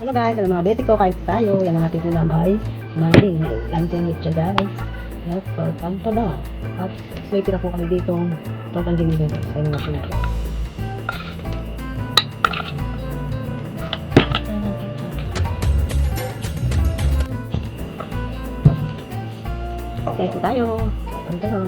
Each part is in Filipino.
Hello guys, mga beti ko, kain tayo. Yan ang ating ulam ay maling lanting siya guys. Yes, so kanto na. At may tira po kami dito total din dito sa inyo natin. Okay, ito tayo. Kanto na.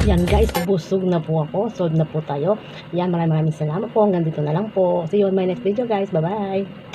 Yan guys, busog na po ako. Sold na po tayo. Yan, maraming salamat po. Hanggang dito na lang po. See you on my next video guys. Bye bye.